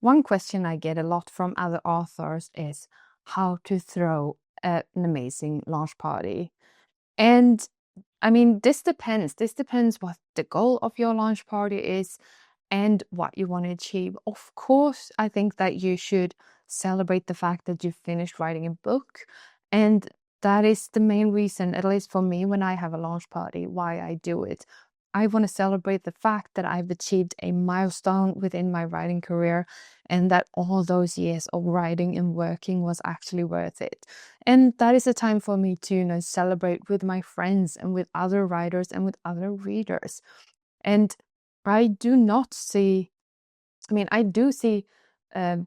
one question I get a lot from other authors is how to throw an amazing launch party. And I mean, this depends. This depends what the goal of your launch party is and what you want to achieve. Of course, I think that you should celebrate the fact that you finished writing a book. And that is the main reason, at least for me, when I have a launch party, why I do it. I want to celebrate the fact that I've achieved a milestone within my writing career and that all those years of writing and working was actually worth it. And that is a time for me to, celebrate with my friends and with other writers and with other readers. And I do not see, I do see um,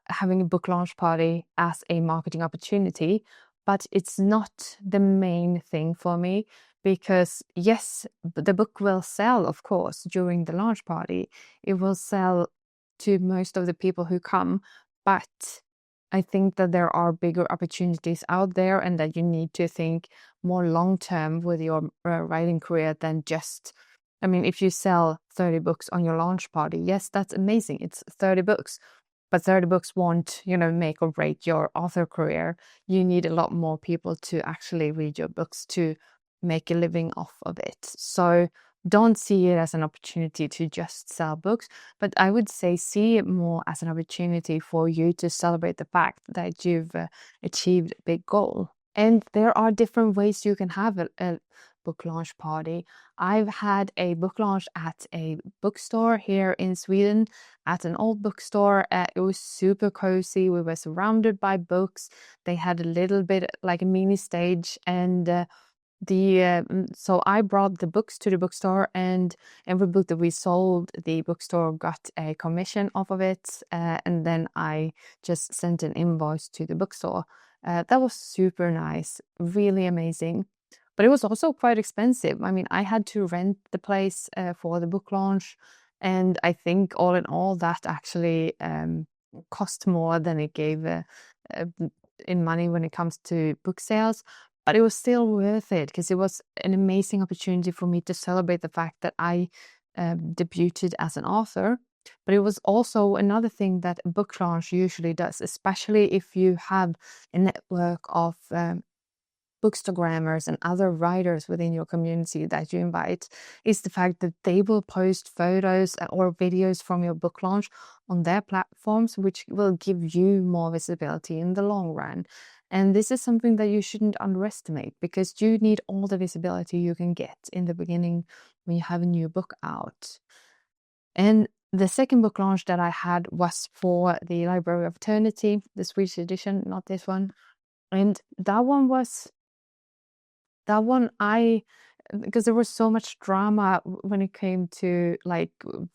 having a book launch party as a marketing opportunity, but it's not the main thing for me because, yes, the book will sell, of course, during the launch party. It will sell to most of the people who come, but I think that there are bigger opportunities out there and that you need to think more long term with your writing career than just. If you sell 30 books on your launch party, yes, that's amazing. It's 30 books. But 30 books won't, make or break your author career. You need a lot more people to actually read your books to make a living off of it. So don't see it as an opportunity to just sell books, but I would say see it more as an opportunity for you to celebrate the fact that you've achieved a big goal. And there are different ways you can have a book launch party. I've had a book launch at a bookstore here in Sweden, at an old bookstore. It was super cozy. We were surrounded by books. They had a little bit like a mini stage, and so I brought the books to the bookstore, and every book that we sold, the bookstore got a commission off of it, and then I just sent an invoice to the bookstore. That was super nice, really amazing. But it was also quite expensive. I had to rent the place for the book launch, and I think all in all that actually cost more than it gave uh, in money when it comes to book sales. But it was still worth it because it was an amazing opportunity for me to celebrate the fact that I debuted as an author. But it was also another thing that a book launch usually does, especially if you have a network of bookstagrammers and other writers within your community that you invite, is the fact that they will post photos or videos from your book launch on their platforms, which will give you more visibility in the long run. And this is something that you shouldn't underestimate because you need all the visibility you can get in the beginning when you have a new book out. And the second book launch that I had was for the Library of Eternity, the Swedish edition, not this one. And that one because there was so much drama when it came to like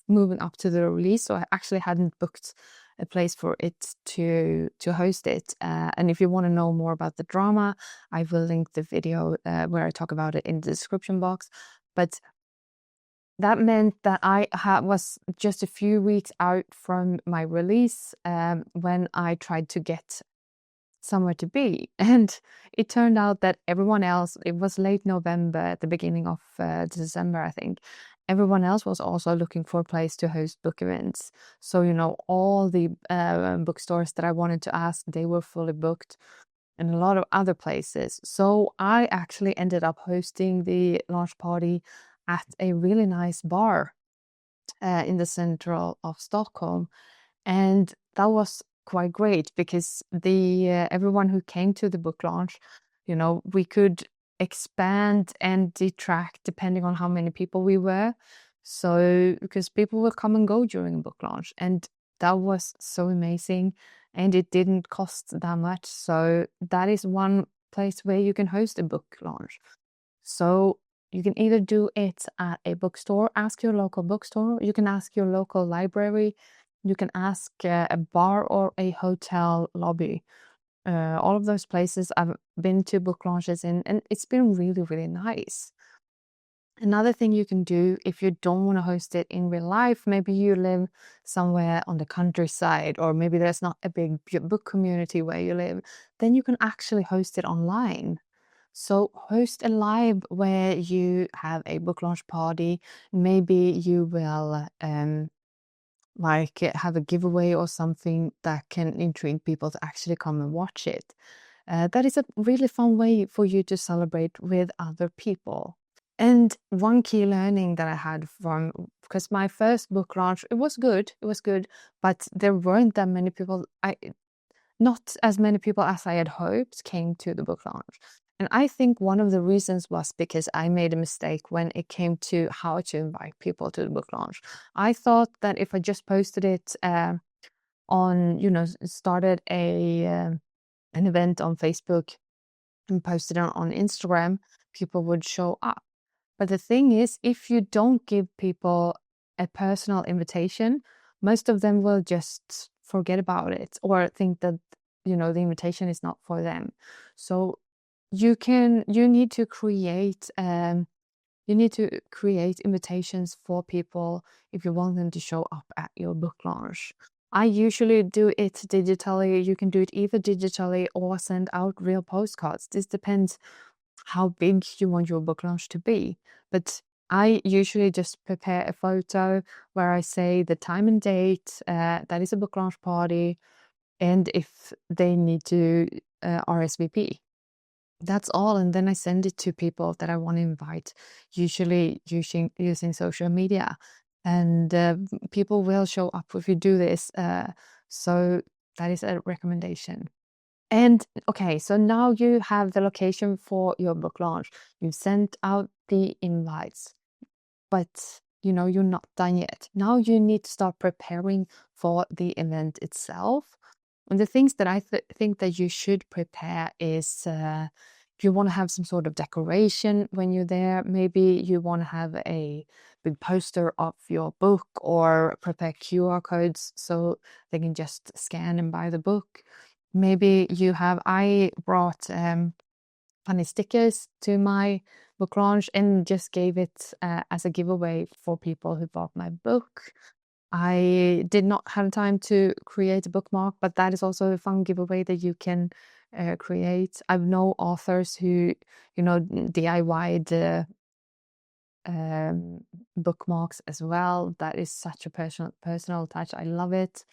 moving up to the release, so I actually hadn't booked a place for it to host it. And if you want to know more about the drama, I will link the video where I talk about it in the description box. But that meant that I was just a few weeks out from my release when I tried to get somewhere to be. And it turned out that everyone else, it was late November at the beginning of December, I think. Everyone else was also looking for a place to host book events. So, all the bookstores that I wanted to ask, they were fully booked, and a lot of other places. So I actually ended up hosting the launch party at a really nice bar in the central of Stockholm. And that was quite great because the everyone who came to the book launch, we could expand and detract depending on how many people we were. So because people will come and go during a book launch, and that was so amazing, and it didn't cost that much. So that is one place where you can host a book launch. So you can either do it at a bookstore, ask your local bookstore, you can ask your local library, you can ask a bar or a hotel lobby. All of those places I've been to book launches in, and it's been really, really nice. Another thing you can do if you don't want to host it in real life, maybe you live somewhere on the countryside, or maybe there's not a big book community where you live, then you can actually host it online. So host a live where you have a book launch party. Maybe you will like have a giveaway or something that can intrigue people to actually come and watch it. That is a really fun way for you to celebrate with other people. And one key learning that I had from, because my first book launch, it was good, but there weren't that many people, not as many people as I had hoped came to the book launch. And I think one of the reasons was because I made a mistake when it came to how to invite people to the book launch. I thought that if I just posted it on, started an event on Facebook and posted it on Instagram, people would show up. But the thing is, if you don't give people a personal invitation, most of them will just forget about it or think that, the invitation is not for them. So you need to create invitations for people if you want them to show up at your book launch. I usually do it digitally. You can do it either digitally or send out real postcards. This depends how big you want your book launch to be. But I usually just prepare a photo where I say the time and date, that is a book launch party, and if they need to RSVP. That's all. And then I send it to people that I want to invite, usually using social media. And people will show up if you do this. So that is a recommendation. And okay, so now you have the location for your book launch. You've sent out the invites, but you're not done yet. Now you need to start preparing for the event itself. And the things that I think that you should prepare is if you want to have some sort of decoration when you're there, maybe you want to have a big poster of your book or prepare QR codes so they can just scan and buy the book. Maybe I brought funny stickers to my book launch and just gave it as a giveaway for people who bought my book. I did not have time to create a bookmark, but that is also a fun giveaway that you can create. I know authors who, DIY'd bookmarks as well. That is such a personal touch. I love it.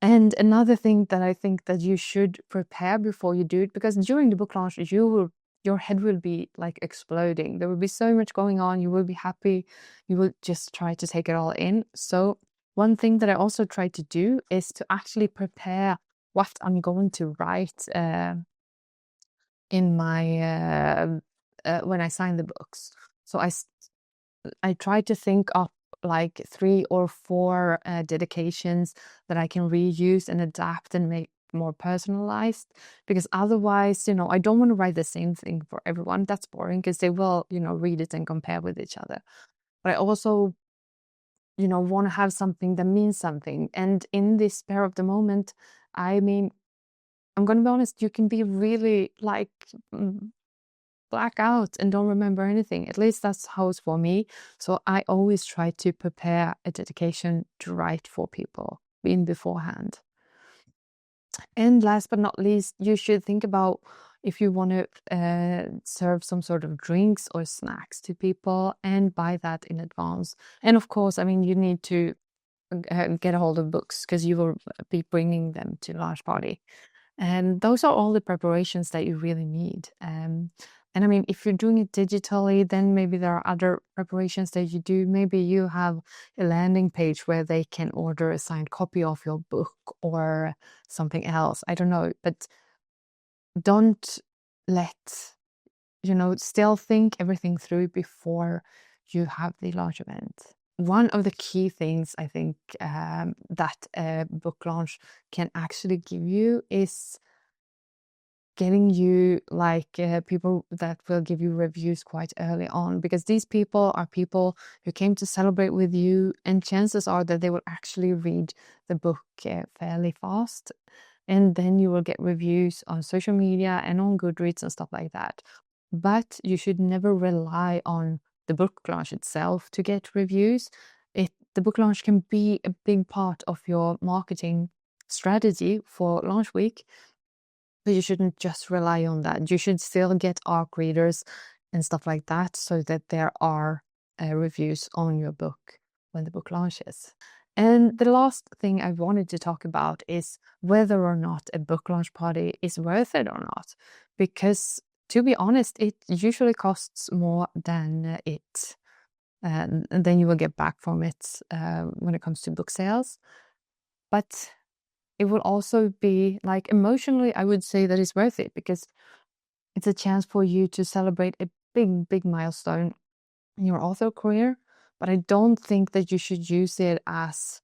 And another thing that I think that you should prepare before you do it, because during the book launch, your head will be like exploding. There will be so much going on. You will be happy. You will just try to take it all in. So one thing that I also try to do is to actually prepare what I'm going to write in my when I sign the books. So I try to think of like 3 or 4 dedications that I can reuse and adapt and make more personalized, because otherwise, I don't want to write the same thing for everyone. That's boring because they will, read it and compare with each other. But I also, want to have something that means something. And in this spur of the moment, I mean, I'm going to be honest, you can be really like black out and don't remember anything. At least that's how it's for me. So I always try to prepare a dedication to write for people in beforehand. And last but not least, you should think about if you want to serve some sort of drinks or snacks to people and buy that in advance. And of course, I mean, you need to get a hold of books because you will be bringing them to a large party. And those are all the preparations that you really need. And I mean, if you're doing it digitally, then maybe there are other preparations that you do. Maybe you have a landing page where they can order a signed copy of your book or something else. I don't know, but don't still think everything through before you have the large event. One of the key things I think that a book launch can actually give you is getting you people that will give you reviews quite early on, because these people are people who came to celebrate with you, and chances are that they will actually read the book fairly fast, and then you will get reviews on social media and on Goodreads and stuff like that. But you should never rely on the book launch itself to get reviews. The book launch can be a big part of your marketing strategy for launch week, but you shouldn't just rely on that. You should still get ARC readers and stuff like that so that there are reviews on your book. when the book launches. And the last thing I wanted to talk about is whether or not a book launch party is worth it or not. Because to be honest, it usually costs more than and then you will get back from it when it comes to book sales. But it will also be like emotionally, I would say that it's worth it because it's a chance for you to celebrate a big milestone in your author career. But I don't think that you should use it as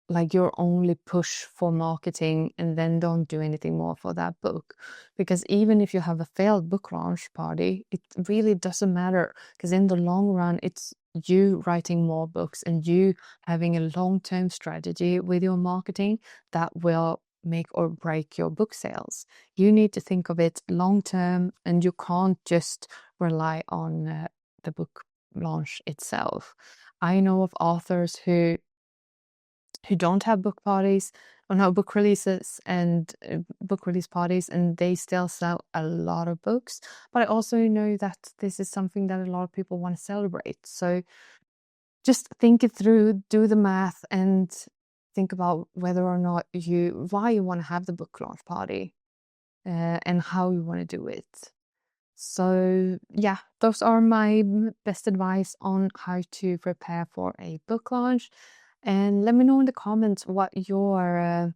like your only push for marketing and then don't do anything more for that book. Because even if you have a failed book launch party, it really doesn't matter because in the long run, it's you writing more books and you having a long-term strategy with your marketing that will make or break your book sales. You need to think of it long-term and you can't just rely on the book launch itself. I know of authors who don't have book parties or no book releases and book release parties, and they still sell a lot of books. But I also know that this is something that a lot of people want to celebrate. So just think it through, do the math, and think about whether or not why you want to have the book launch party and how you want to do it. So yeah, those are my best advice on how to prepare for a book launch. And let me know in the comments what your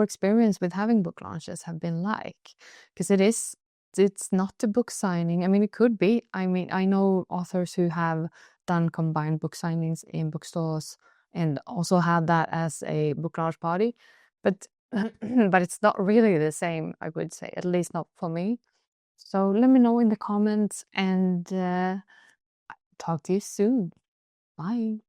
experience with having book launches have been like, because it's not a book signing. I mean, it could be. I mean, I know authors who have done combined book signings in bookstores and also had that as a book launch party, but but it's not really the same, I would say, at least not for me. So let me know in the comments and talk to you soon. Bye.